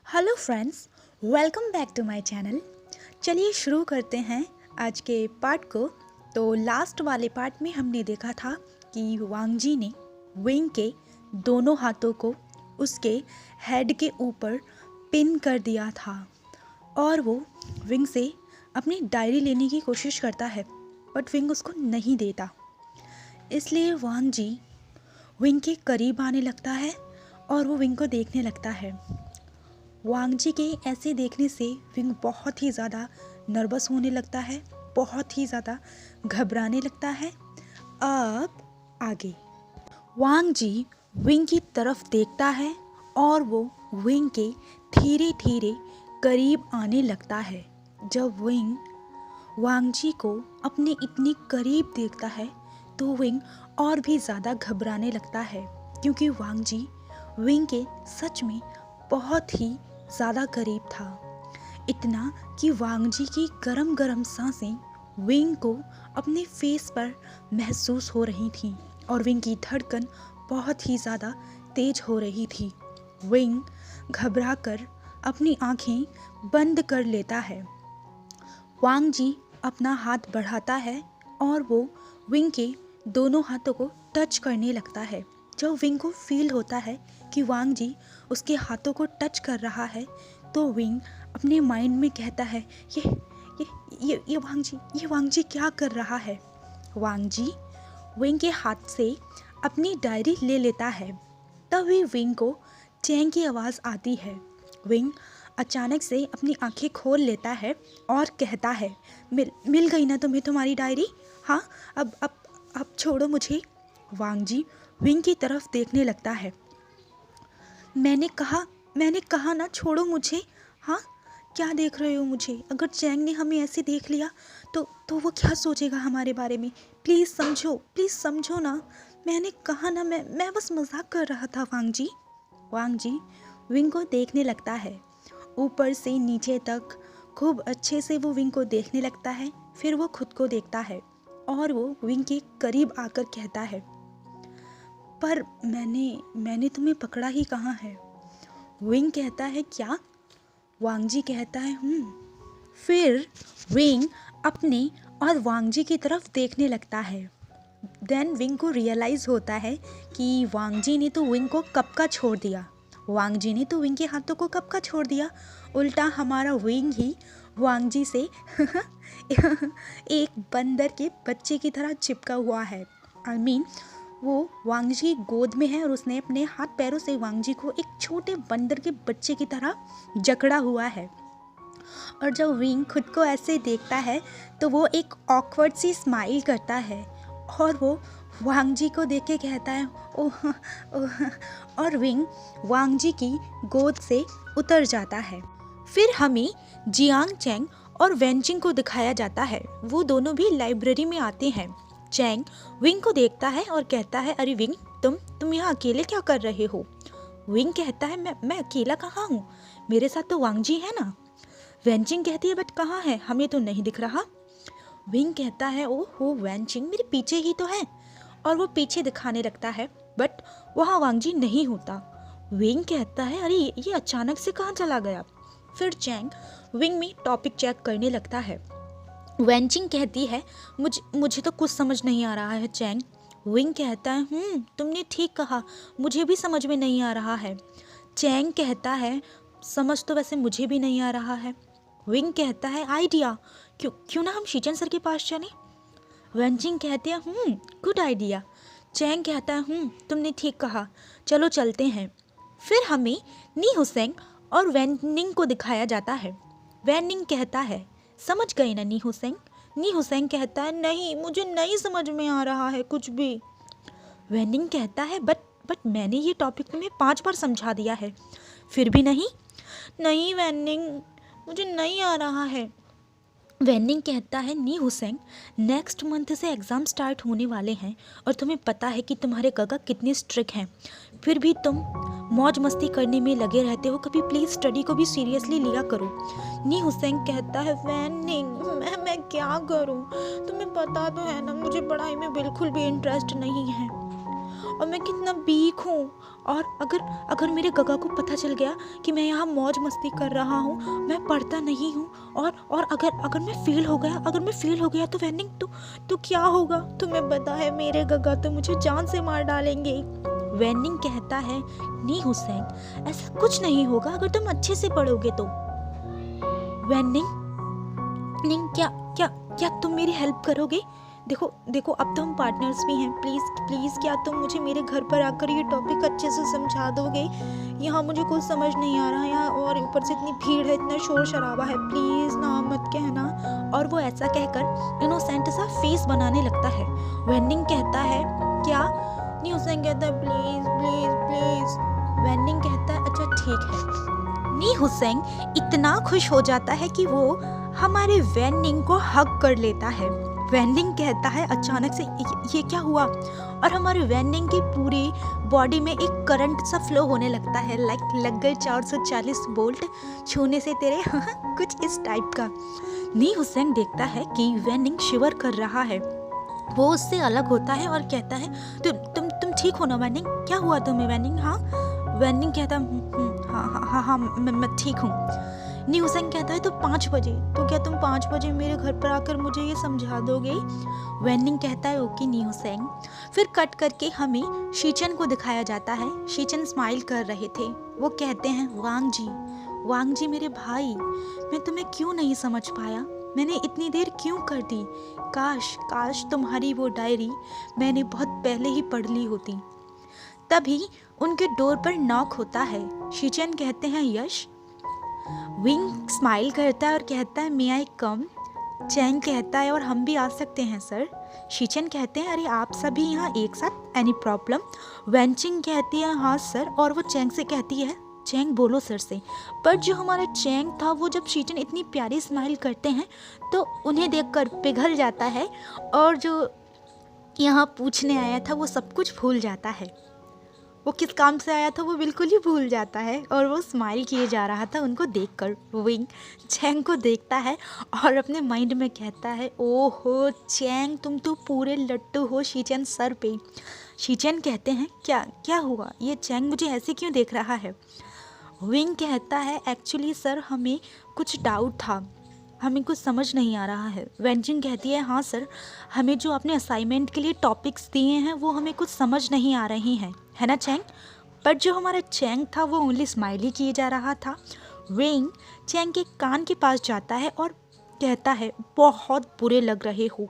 Hello friends, welcome back to my channel. चलिए शुरू करते हैं आज के पार्ट को। तो लास्ट वाले पार्ट में हमने देखा था कि वांग जी ने विंग के दोनों हाथों को उसके हेड के ऊपर पिन कर दिया था और वो विंग से अपनी डायरी लेने की कोशिश करता है, बट विंग उसको नहीं देता। इसलिए वांग जी विंग के करीब आने लगता है और वो विंग को देखने लगता है। वांग जी के ऐसे देखने से विंग बहुत ही ज़्यादा नर्वस होने लगता है, बहुत ही ज़्यादा घबराने लगता है। अब आगे वांग जी विंग की तरफ देखता है और वो विंग के धीरे धीरे करीब आने लगता है। जब विंग वांग जी को अपने इतनी करीब देखता है तो विंग और भी ज़्यादा घबराने लगता है, क्योंकि वांग जी विंग के सच में बहुत ही ज़्यादा करीब था। इतना कि वांग जी की गरम गरम सांसें विंग को अपने फेस पर महसूस हो रही थीं और विंग की धड़कन बहुत ही ज़्यादा तेज हो रही थी। विंग घबराकर अपनी आंखें बंद कर लेता है। वांग जी अपना हाथ बढ़ाता है और वो विंग के दोनों हाथों को टच करने लगता है। जब विंग को फील होता है कि वांग जी उसके हाथों को टच कर रहा है तो विंग अपने माइंड में कहता है, ये वांग जी क्या कर रहा है। वांग जी विंग के हाथ से अपनी डायरी ले लेता है। तभी विंग को चैंग की आवाज़ आती है। विंग अचानक से अपनी आंखें खोल लेता है और कहता है, मिल गई ना तुम्हें तुम्हारी डायरी? हाँ, अब छोड़ो मुझे। वांग जी विंग की तरफ देखने लगता है। मैंने कहा ना, छोड़ो मुझे। हाँ, क्या देख रहे हो मुझे? अगर चैंग ने हमें ऐसे देख लिया तो वो क्या सोचेगा हमारे बारे में? प्लीज़ समझो ना। मैंने कहा ना, मैं बस मजाक कर रहा था वांग जी। वांग जी विंग को देखने लगता है, ऊपर से नीचे तक खूब अच्छे से वो विंग को देखने लगता है। फिर वो खुद को देखता है और वो विंग के करीब आकर कहता है, पर मैंने तुम्हें पकड़ा ही कहाँ है? विंग कहता है, क्या? वांग जी कहता है, फिर विंग अपने और वांग जी की तरफ देखने लगता है। देन विंग को रियलाइज़ होता है कि वांग जी ने तो विंग को कब का छोड़ दिया। वांग जी ने तो विंग के हाथों को कब का छोड़ दिया। उल्टा हमारा विंग ही वांग जी से एक बंदर के बच्चे की तरह चिपका हुआ है। वो वांग जी की गोद में है और उसने अपने हाथ पैरों से वांग जी को एक छोटे बंदर के बच्चे की तरह जकड़ा हुआ है। और जब विंग खुद को ऐसे देखता है तो वो एक ऑकवर्ड सी स्माइल करता है और वो वांग जी को देख के कहता है, ओह ओह, और विंग वांग जी की गोद से उतर जाता है। फिर हमें जियांग चैंग और वेनचिंग को दिखाया जाता है। वो दोनों भी लाइब्रेरी में आते हैं। चैंग विंग को देखता है और कहता है, अरे विंग, तुम यहाँ अकेले क्या कर रहे हो? विंग कहता है, मैं अकेला कहाँ हूँ, मेरे साथ तो वांग जी है ना। वेनचिंग कहती है, बट कहाँ है, हमें तो नहीं दिख रहा। विंग कहता है, ओहो वेनचिंग, मेरे पीछे ही तो है। और वो पीछे दिखाने लगता है, बट वहाँ वांग जी नहीं होता। विंग कहता है, अरे ये अचानक से कहाँ चला गया। फिर चैंग विंग में टॉपिक चेक करने लगता है। वेनचिंग कहती है, मुझे तो कुछ समझ नहीं आ रहा है चैंग। विंग कहता है, तुमने ठीक कहा, मुझे भी समझ में नहीं आ रहा है। चैंग कहता है, समझ तो वैसे मुझे भी नहीं आ रहा है। विंग कहता है, आइडिया, क्यों ना हम शीचन सर के पास चलें। वेनचिंग कहती है, गुड आइडिया। चैंग कहता है, तुमने ठीक कहा, चलो चलते हैं। फिर हमें नी हुसैंग और वैनिंग को दिखाया जाता है। वैनिंग कहता है, समझ गए ना नी हुसैंग? नी हुसैंग कहता है, नहीं, मुझे नहीं समझ में आ रहा है कुछ भी। वैनिंग कहता है, बट मैंने ये टॉपिक तुम्हें 5 बार समझा दिया है, फिर भी नहीं वैनिंग, मुझे नहीं आ रहा है। वेनिंग कहता है, नी हुसैंग, नेक्स्ट मंथ से एग्ज़ाम स्टार्ट होने वाले हैं और तुम्हें पता है कि तुम्हारे काका कितने स्ट्रिक्ट हैं, फिर भी तुम मौज मस्ती करने में लगे रहते हो, कभी प्लीज़ स्टडी को भी सीरियसली लिया करो। नी हुसैंग कहता है, वेनिंग, मैं क्या करूं? तुम्हें पता तो है ना, मुझे पढ़ाई में बिल्कुल भी इंटरेस्ट नहीं है। और मैं कितना वीक हूँ। और अगर मेरे गगा को पता चल गया कि मैं यहाँ मौज मस्ती कर रहा हूँ, मैं पढ़ता नहीं हूँ, और अगर मैं फेल हो गया तो वेनिंग तो क्या होगा? तुम्हें पता है मेरे गगा तो मुझे जान से मार डालेंगे। वेनिंग कहता है नहीं हुसैन, ऐसा कुछ नहीं होगा अगर तुम अच्छे से पढ़ोगे तो। वेनिंग क्या तुम मेरी हेल्प करोगे? देखो अब तो हम पार्टनर्स भी हैं। प्लीज़ क्या तुम मुझे मेरे घर पर आकर ये टॉपिक अच्छे से समझा दोगे? यहाँ मुझे कुछ समझ नहीं आ रहा है यहाँ, और ऊपर से इतनी भीड़ है, इतना शोर शराबा है, प्लीज़ ना मत कहना। और वो ऐसा कहकर इनोसेंट सा फेस बनाने लगता है। वेनिंग कहता है क्या? नहीं, हुसैन कहता है प्लीज़। वेनिंग कहता है अच्छा ठीक है। नी हुसैन इतना खुश हो जाता है कि वो हमारे वेनिंग को हग कर लेता है। वेनिंग कहता है अचानक से ये क्या हुआ? और हमारे वेनिंग की पूरी बॉडी में एक करंट सा फ्लो होने लगता है, लाइक लग गए 440 वोल्ट छूने से तेरे कुछ इस टाइप का। नी हुसैन देखता है कि वेनिंग शिवर कर रहा है। वो उससे अलग होता है और कहता है तुम ठीक हो ना वेनिंग? क्या हुआ तुम्हें वेनिंग? हाँ। वेनिंग कहता हाँ मैं ठीक हूँ। नी हुसैन कहता है तो 5 बजे, तो क्या तुम 5 बजे मेरे घर पर आकर मुझे ये समझा दोगे? वेनिंग कहता है ओके नी हुसैन। फिर कट करके हमें शीचन को दिखाया जाता है। शीचन स्माइल कर रहे थे। वो कहते हैं वांग जी मेरे भाई, मैं तुम्हें क्यों नहीं समझ पाया? मैंने इतनी देर क्यों कर दी? काश तुम्हारी वो डायरी मैंने बहुत पहले ही पढ़ ली होती। तभी उनके डोर पर नॉक होता है। शीचन कहते हैं यश। विंग स्माइल करता है और कहता है मे आई कम? चैंग कहता है और हम भी आ सकते हैं सर। शीचन कहते हैं अरे आप सभी यहाँ एक साथ, एनी प्रॉब्लम? वेंचिंग कहती है हाँ सर, और वो चैंग से कहती है चैंग बोलो सर से। पर जो हमारा चैंग था वो जब शीचन इतनी प्यारी स्माइल करते हैं तो उन्हें देखकर पिघल जाता है, और जो यहाँ पूछने आया था वो सब कुछ भूल जाता है। वो किस काम से आया था वो बिल्कुल ही भूल जाता है, और वो स्माइल किए जा रहा था उनको देखकर। विंग चैंग को देखता है और अपने माइंड में कहता है ओहो चैंग तुम तो पूरे लट्टू हो शीचन सर पे। शीचन कहते हैं क्या हुआ? ये चैंग मुझे ऐसे क्यों देख रहा है? विंग कहता है एक्चुअली सर हमें कुछ डाउट था, हमें कुछ समझ नहीं आ रहा है। वेंचिंग कहती है हाँ सर, हमें जो अपने असाइनमेंट के लिए टॉपिक्स दिए हैं वो हमें कुछ समझ नहीं आ रही हैं, है ना चैंग? पर जो हमारा चैंग था वो ओनली स्माइल ही किए जा रहा था। विंग चैंग के कान के पास जाता है और कहता है बहुत बुरे लग रहे हो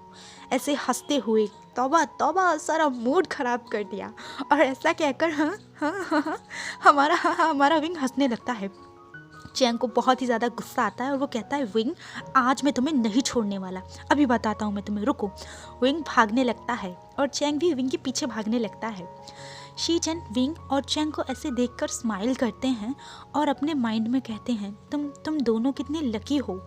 ऐसे हंसते हुए। तौबा सारा मूड ख़राब कर दिया। और ऐसा कहकर हाँ हमारा विंग हंसने लगता है। चैंग को बहुत ही ज़्यादा गुस्सा आता है और वो कहता है विंग आज मैं तुम्हें नहीं छोड़ने वाला, अभी बताता हूँ मैं तुम्हें, रुको। विंग भागने लगता है और चैंग भी विंग के पीछे भागने लगता है। शीचन विंग और चैंग को ऐसे देखकर स्माइल करते हैं और अपने माइंड में कहते हैं तुम दोनों कितने लकी हो,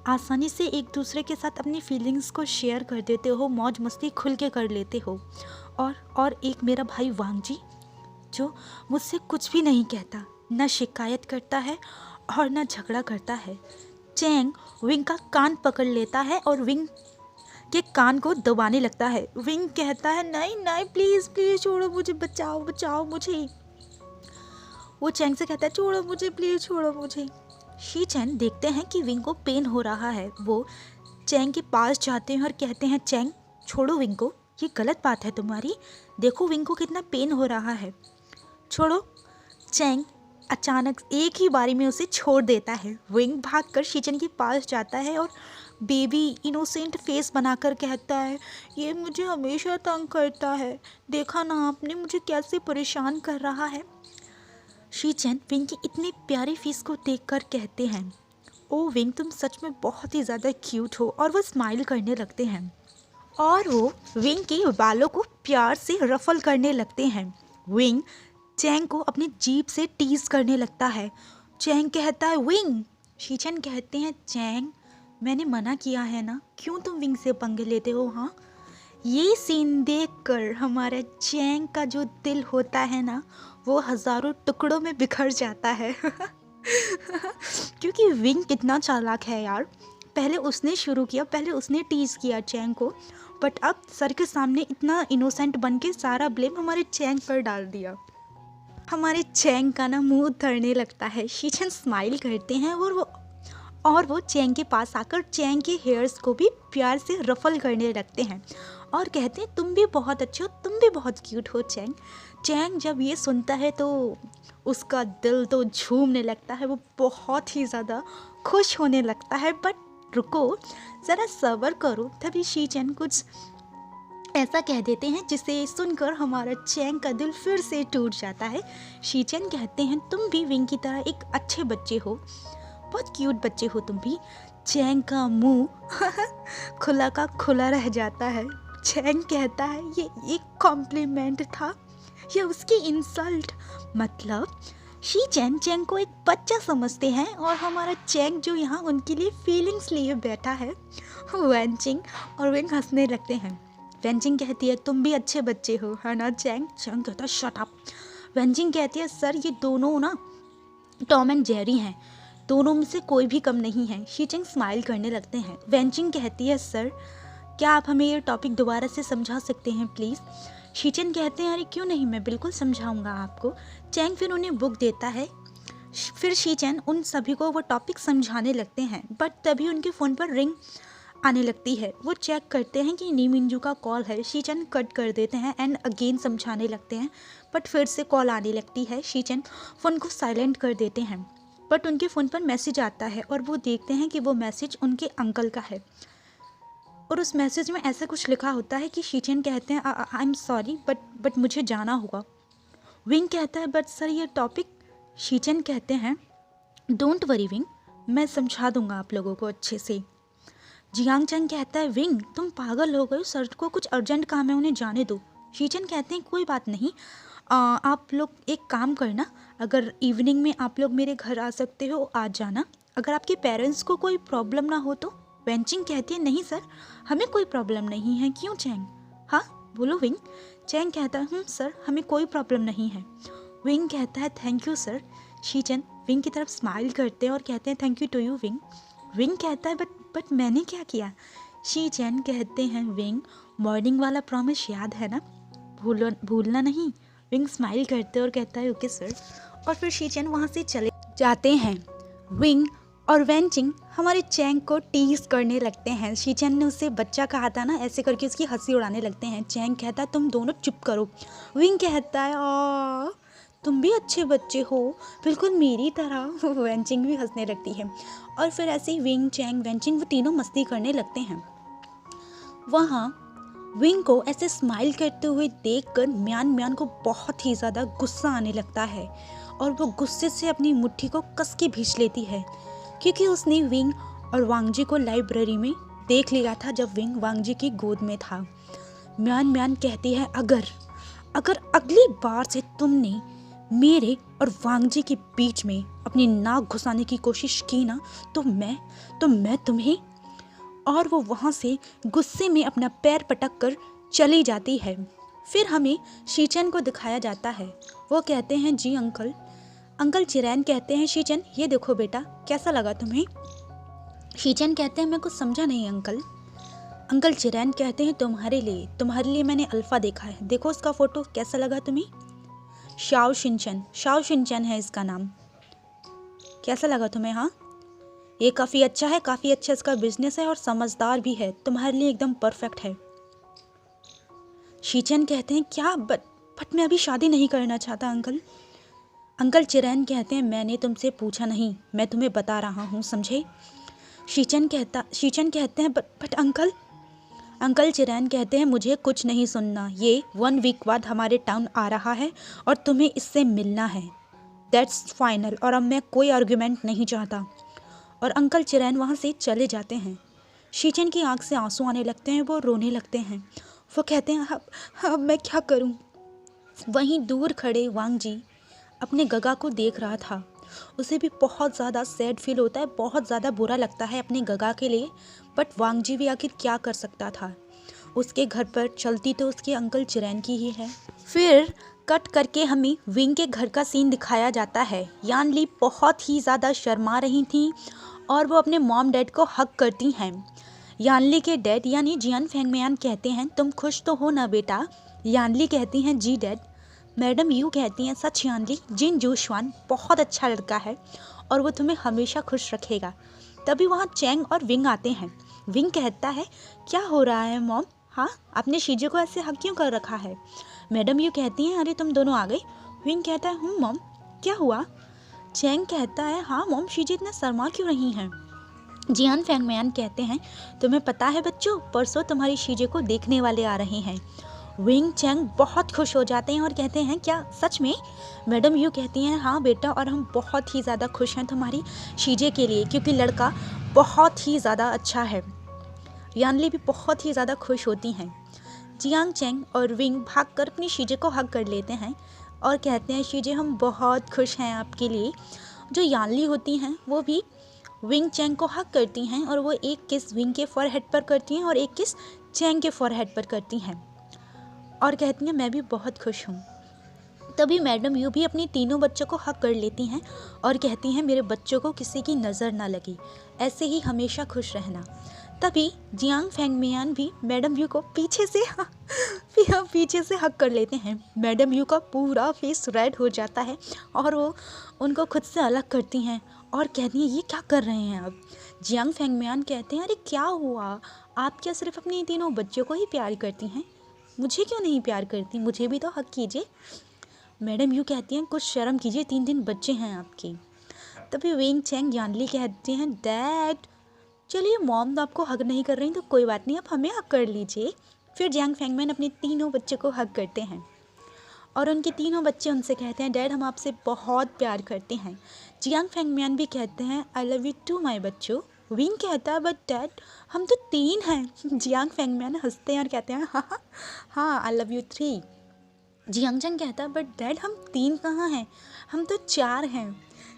आसानी से एक दूसरे के साथ अपनी फीलिंग्स को शेयर कर देते हो, मौज मस्ती खुल के कर लेते हो। और एक मेरा भाई वांग जी जो मुझसे कुछ भी नहीं कहता, न शिकायत करता है और न झगड़ा करता है। चैंग विंग का कान पकड़ लेता है और विंग के कान को दबाने लगता है। विंग कहता है नहीं प्लीज़ छोड़ो मुझे, बचाओ मुझे। वो चैंग से कहता है छोड़ो मुझे प्लीज़, छोड़ो मुझे। शीचन देखते हैं कि विंग को पेन हो रहा है। वो चैंग के पास जाते हैं और कहते हैं चैंग छोड़ो विंग को, ये गलत बात है तुम्हारी, देखो विंग को कितना पेन हो रहा है, छोड़ो। चैंग अचानक एक ही बारी में उसे छोड़ देता है। विंग भागकर शीचन के पास जाता है और बेबी इनोसेंट फेस बनाकर कहता है ये मुझे हमेशा तंग करता है, देखा ना आपने मुझे कैसे परेशान कर रहा है। शीचन विंग की इतनी प्यारी फेस को देखकर कहते हैं ओ विंग तुम सच में बहुत ही ज़्यादा क्यूट हो, और वो स्माइल करने लगते हैं और वो विंग के बालों को प्यार से रफल करने लगते हैं। विंग चैंग को अपनी जीभ से टीज करने लगता है। चैंग कहता है विंग। शीचन कहते हैं चैंग मैंने मना किया है ना, क्यों तुम विंग से पंगे लेते हो? हाँ, ये सीन देखकर हमारा चैंग का जो दिल होता है ना वो हज़ारों टुकड़ों में बिखर जाता है क्योंकि विंग कितना चालाक है यार। पहले उसने शुरू किया, पहले उसने टीज किया चैंग को, बट अब सर के सामने इतना इनोसेंट बन के सारा ब्लेम हमारे चैंग पर डाल दिया। हमारे चैंग का ना मुंह उतरने लगता है। शीचन स्माइल करते हैं और वो चैंग के पास आकर चैंग के हेयर्स को भी प्यार से रफल करने लगते हैं और कहते हैं तुम भी बहुत अच्छे हो, तुम भी बहुत क्यूट हो चैंग। चैंग जब ये सुनता है तो उसका दिल तो झूमने लगता है, वो बहुत ही ज़्यादा खुश होने लगता है। बट रुको, ज़रा सब्र करो। तभी शीचन कुछ ऐसा कह देते हैं जिसे सुनकर हमारा चैंग का दिल फिर से टूट जाता है। शीचन कहते हैं तुम भी विंग की तरह एक अच्छे बच्चे हो, बहुत क्यूट बच्चे हो तुम भी। चैंग का मुंह खुला का खुला रह जाता है। चैंग कहता है ये एक कॉम्प्लीमेंट था या उसकी इंसल्ट। मतलब शीचन चैंग को एक बच्चा समझते हैं और हमारा चैंग जो यहाँ उनके लिए फीलिंग्स लिए बैठा है। वेंचिंग और विंग हंसने लगते हैं। वेंचिंग कहती है तुम भी अच्छे बच्चे हो, है ना चैंग। चैंग कहता है शट अप। वेंचिंग कहती है सर ये दोनों ना टॉम एंड जेरी हैं, दोनों में से कोई भी कम नहीं है। शीचन स्माइल करने लगते हैं। वेंचिंग कहती है सर क्या आप हमें ये टॉपिक दोबारा से समझा सकते हैं प्लीज़। शीचन कहते हैं अरे क्यों नहीं, मैं बिल्कुल समझाऊंगा आपको। चैंग फिर उन्हें बुक देता है। फिर शीचन उन सभी को वो टॉपिक समझाने लगते हैं। बट तभी उनके फ़ोन पर रिंग आने लगती है। वो चेक करते हैं कि नी मिंजू का कॉल है। शीचन कट कर देते हैं एंड अगेन समझाने लगते हैं। बट फिर से कॉल आने लगती है। शीचन फ़ोन को साइलेंट कर देते हैं। बट उनके फ़ोन पर मैसेज आता है और वो देखते हैं कि वो मैसेज उनके अंकल का है और उस मैसेज में ऐसा कुछ लिखा होता है कि शीचन कहते हैं आई एम सॉरी बट मुझे जाना होगा। विंग कहता है बट सर ये टॉपिक। शीचन कहते हैं डोंट वरी विंग, मैं समझा दूंगा आप लोगों को अच्छे से। जियांग चंग कहता है विंग तुम पागल हो गए, सर को कुछ अर्जेंट काम है, उन्हें जाने दो। शीचन कहते हैं कोई बात नहीं, आप लोग एक काम करना, अगर इवनिंग में आप लोग मेरे घर आ सकते हो आ जाना, अगर आपके पेरेंट्स को कोई प्रॉब्लम ना हो तो। वेंचिंग कहती है नहीं सर हमें कोई प्रॉब्लम नहीं है। क्यों चैंग? हाँ बोलो विंग। चैंग कहता है सर हमें कोई प्रॉब्लम नहीं है। विंग कहता है थैंक यू सर। शीचन विंग की तरफ स्माइल करते हैं और कहते हैं thank you to you Wing. Wing कहता है बट मैंने क्या किया? शीचन कहते हैं विंग मॉर्निंग वाला प्रॉमिस याद है ना, भूलना नहीं। विंग स्माइल करते और कहता है ओके सर। और फिर शीचन वहाँ से चले जाते हैं। विंग और वेंचिंग हमारे चैंग को टीज करने लगते हैं। शीचन ने उससे बच्चा कहा था ना, ऐसे करके उसकी हंसी उड़ाने लगते हैं। चैंग कहता है तुम दोनों चुप करो। विंग कहता है तुम भी अच्छे बच्चे हो, बिल्कुल मेरी तरह। वेंचिंग भी हंसने लगती है और फिर ऐसे ही विंग चैंग वेंचिंग वो तीनों मस्ती करने लगते हैं। वहाँ विंग को ऐसे स्माइल करते हुए देखकर म्यान को बहुत ही ज़्यादा गुस्सा आने लगता है और वो गुस्से से अपनी मुट्ठी को कस के भींच लेती है क्योंकि उसने विंग और वांगजी को लाइब्रेरी में देख लिया था जब विंग वांगजी की गोद में था। म्यान कहती है अगर अगली बार से तुमने मेरे और वांगजी के बीच में अपनी नाक घुसाने की कोशिश की ना तो मैं तुम्हें। और वो वहाँ से गुस्से में अपना पैर पटक कर चली जाती है। फिर हमें शीचन को दिखाया जाता है। वो कहते हैं जी अंकल चिरैन कहते हैं शीचन ये देखो बेटा कैसा लगा तुम्हें? शीचन कहते हैं मैं कुछ समझा नहीं अंकल चिरैन कहते हैं तुम्हारे लिए मैंने अल्फ़ा देखा है, देखो उसका फ़ोटो कैसा लगा तुम्हें? शाओ शिनचन है इसका नाम, कैसा लगा तुम्हें? हाँ ये काफ़ी अच्छा इसका बिजनेस है और समझदार भी है, तुम्हारे लिए एकदम परफेक्ट है। शीचन कहते हैं क्या बट मैं अभी शादी नहीं करना चाहता अंकल चिरैन कहते हैं मैंने तुमसे पूछा नहीं, मैं तुम्हें बता रहा हूँ समझे? शीचन कहते हैं बट अंकल चिरैन कहते हैं मुझे कुछ नहीं सुनना, ये 1 वीक बाद हमारे टाउन आ रहा है और तुम्हें इससे मिलना है, दैट्स फाइनल। और अब मैं कोई आर्ग्यूमेंट नहीं चाहता। और अंकल चिरैन वहाँ से चले जाते हैं। शीचन की आंख से आंसू आने लगते हैं, वो रोने लगते हैं। वो कहते हैं अब मैं क्या करूँ? वहीं दूर खड़े वांगजी अपने गगा को देख रहा था। उसे भी बहुत ज़्यादा सैड फील होता है, बहुत ज़्यादा बुरा लगता है अपने गगा के लिए। बट वांगजी भी आखिर क्या कर सकता था, उसके घर पर चलती तो उसके अंकल चिरैन की ही है। फिर कट करके हमें विंग के घर का सीन दिखाया जाता है। यान ली बहुत ही ज़्यादा शर्मा रही थी और वो अपने मॉम डैड को हक करती हैं। यानली के डैड यानी जियान फेंगमियान कहते हैं, तुम खुश तो हो ना बेटा? यानली कहती हैं, जी डैड। मैडम यू कहती हैं, सच यानली, जिन जूशवान बहुत अच्छा लड़का है और वो तुम्हें हमेशा खुश रखेगा। तभी वहाँ चैंग और विंग आते हैं। विंग कहता है, क्या हो रहा है मॉम? हाँ, आपने शीजे को ऐसे हक क्यों कर रखा है? मैडम यू कहती हैं, अरे तुम दोनों आ गई। विंग कहता है, मॉम, क्या हुआ? चैंग कहता है, हाँ मॉम, शीजे इतना शर्मा क्यों रही हैं? जियान फेंगमियान कहते हैं, तुम्हें पता है बच्चों, परसों तुम्हारी शीजे को देखने वाले आ रहे हैं। विंग चैंग बहुत खुश हो जाते हैं और कहते हैं, क्या सच में? मैडम यू कहती हैं, हाँ बेटा, और हम बहुत ही ज़्यादा खुश हैं तुम्हारी शीजे के लिए, क्योंकि लड़का बहुत ही ज़्यादा अच्छा है। यानली भी बहुत ही ज़्यादा खुश होती हैं। जियांग चैंग और विंग भागकर अपनी शीजे को हग कर लेते हैं और कहते हैं, शीजे हम बहुत खुश हैं आपके लिए। जो यानली होती हैं वो भी विंग चैंग को हग करती हैं और वो एक किस विंग के फॉरहेड पर करती हैं और एक किस चैंग के फॉरहेड पर करती हैं और कहती हैं, मैं भी बहुत खुश हूँ। तभी मैडम यू भी अपनी तीनों बच्चों को हक कर लेती हैं और कहती हैं, मेरे बच्चों को किसी की नज़र ना लगी, ऐसे ही हमेशा खुश रहना। तभी जियांग फेंगमियान भी मैडम यू को पीछे से हक कर लेते हैं। मैडम यू का पूरा फेस रेड हो जाता है और वो उनको खुद से अलग करती हैं और कहती हैं, ये क्या कर रहे हैं आप? जियांग फेंगमियान कहते हैं, अरे क्या हुआ? आप क्या सिर्फ अपने तीनों बच्चों को ही प्यार करती हैं? मुझे क्यों नहीं प्यार करती? मुझे भी तो हक कीजिए। मैडम यू कहती हैं, कुछ शर्म कीजिए, 3 बच्चे हैं आपके। तभी विंग चैंग यानली कहते हैं, डैड चलिए, मॉम तो आपको हक नहीं कर रही तो कोई बात नहीं, आप हमें हक कर लीजिए। फिर जियांग फेंगमियान अपने तीनों बच्चों को हक करते हैं और उनके तीनों बच्चे उनसे कहते हैं, डैड हम आपसे बहुत प्यार करते हैं। जियांग फेंगमियान भी कहते हैं, I love you too my बच्चों। विंग कहता है, बट डैड हम तो 3 हैं। जियांग फेंगमियान हंसते हैं और कहते हैं, हाँ I love you 3। Jiang Chang कहता है, बट डैड हम 3 कहाँ हैं, हम तो 4 हैं।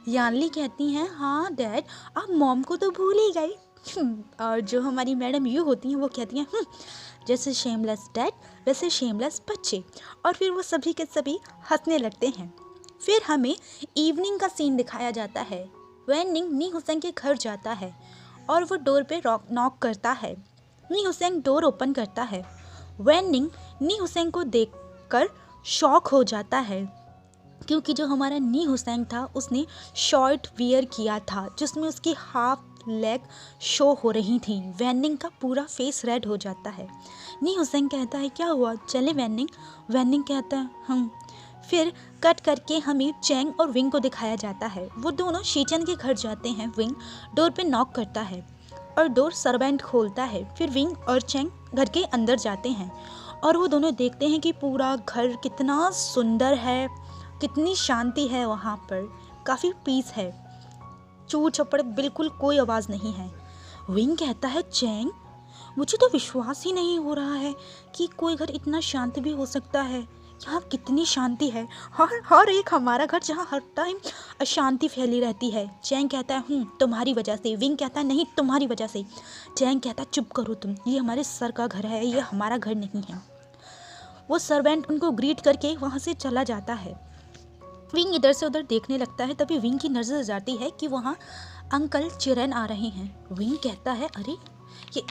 यानली कहती हैं, हाँ डैड आप मॉम को तो भूल ही गई। और जो हमारी मैडम यू होती हैं वो कहती हैं, जैसे शेमलेस डैड वैसे शेमलेस बच्चे। और फिर वो सभी के सभी हंसने लगते हैं। फिर हमें इवनिंग का सीन दिखाया जाता है। वैन निंग नी हुसैन के घर जाता है और वो डोर पे नॉक करता है। नी हुसैन डोर ओपन करता है। वैन निंग नी हुसैन को देखकर शॉक हो जाता है, क्योंकि जो हमारा नी हुसैन था उसने शॉर्ट वियर किया था जिसमें उसकी हाफ लेग शो हो रही थी। वैनिंग का पूरा फेस रेड हो जाता है। नी हुसैन कहता है, क्या हुआ, चले वैनिंग? वैनिंग कहता है, हम। फिर कट करके हमें चैंग और विंग को दिखाया जाता है। वो दोनों शीचन के घर जाते हैं। विंग डोर पे नॉक करता है और डोर सर्वेंट खोलता है। फिर विंग और चैंग घर के अंदर जाते हैं और वो दोनों देखते हैं कि पूरा घर कितना सुंदर है, कितनी शांति है वहाँ पर, काफ़ी पीस है, चूर चपड़ बिल्कुल कोई आवाज़ नहीं है। विंग कहता है, चैंग मुझे तो विश्वास ही नहीं हो रहा है कि कोई घर इतना शांत भी हो सकता है। यहाँ कितनी शांति है, हर एक हमारा घर जहाँ हर टाइम अशांति फैली रहती है। चैंग कहता है, तुम्हारी वजह से। विंग कहता है, नहीं तुम्हारी वजह से। चैंग कहता है, चुप करो तुम, ये हमारे सर का घर है, ये हमारा घर नहीं है। वो सर्वेंट उनको ग्रीट करके वहाँ से चला जाता है। विंग इधर से उधर देखने लगता है। तभी विंग की नज़र जाती है कि वहाँ अंकल चिरेन आ रहे हैं। विंग कहता है, अरे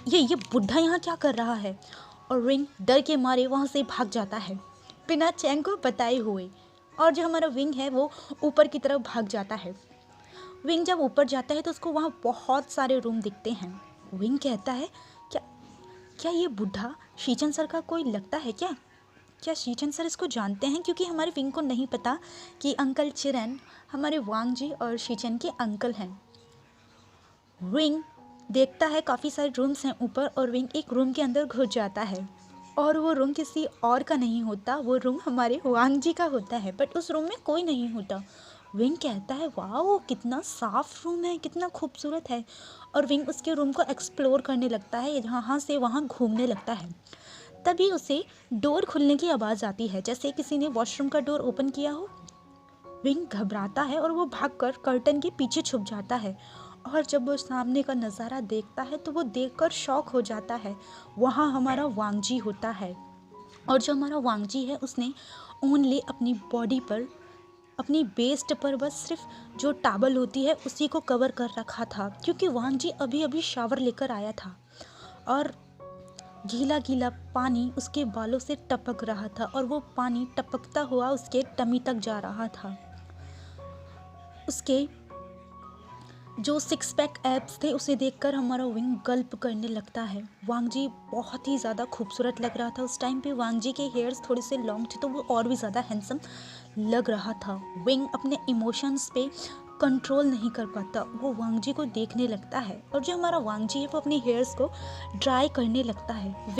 ये बुढ़ा यहाँ क्या कर रहा है? और विंग डर के मारे वहाँ से भाग जाता है बिना चैंग को बताए हुए। और जो हमारा विंग है वो ऊपर की तरफ भाग जाता है। विंग जब ऊपर जाता है तो उसको वहाँ बहुत सारे रूम दिखते हैं। विंग कहता है, क्या ये बुढ़ा शीचन सर का कोई लगता है क्या शीचन सर इसको जानते हैं? क्योंकि हमारे विंग को नहीं पता कि अंकल चिरेन हमारे वांग जी और शीचन के अंकल हैं। विंग देखता है काफ़ी सारे रूम्स हैं ऊपर और विंग एक रूम के अंदर घुस जाता है और वो रूम किसी और का नहीं होता, वो रूम हमारे वांग जी का होता है। बट उस रूम में कोई नहीं होता। विंग कहता है, वाह कितना साफ रूम है, कितना खूबसूरत है। और विंग उसके रूम को एक्सप्लोर करने लगता है, यहाँ से वहाँ घूमने लगता है। तभी उसे डोर खुलने की आवाज़ आती है, जैसे किसी ने वॉशरूम का डोर ओपन किया हो। विंग घबराता है और वो भागकर कर्टन के पीछे छुप जाता है। और जब वो सामने का नज़ारा देखता है तो वो देखकर शॉक हो जाता है। वहाँ हमारा वांग जी होता है और जो हमारा वांग जी है उसने ओनली अपनी बॉडी पर, अपनी बेस्ट पर बस सिर्फ जो टॉवल होती है उसी को कवर कर रखा था, क्योंकि वांग जी अभी अभी शावर लेकर आया था। और गीला गीला पानी उसके बालों से टपक रहा था और वो पानी टपकता हुआ उसके टमी तक जा रहा था। उसके जो सिक्स पैक एब्स थे उसे देखकर हमारा विंग गल्प करने लगता है। वांग जी बहुत ही ज़्यादा खूबसूरत लग रहा था। उस टाइम पे वांग जी के हेयर्स थोड़े से लॉन्ग थे तो वो और भी ज़्यादा हैंडसम लग रहा था। विंग अपने इमोशंस पे कंट्रोल नहीं कर पाता, वो वांग जी को देखने लगता है और जो हमारा वांग जी है वो अपने हेयर्स को ड्राई करने लगता है।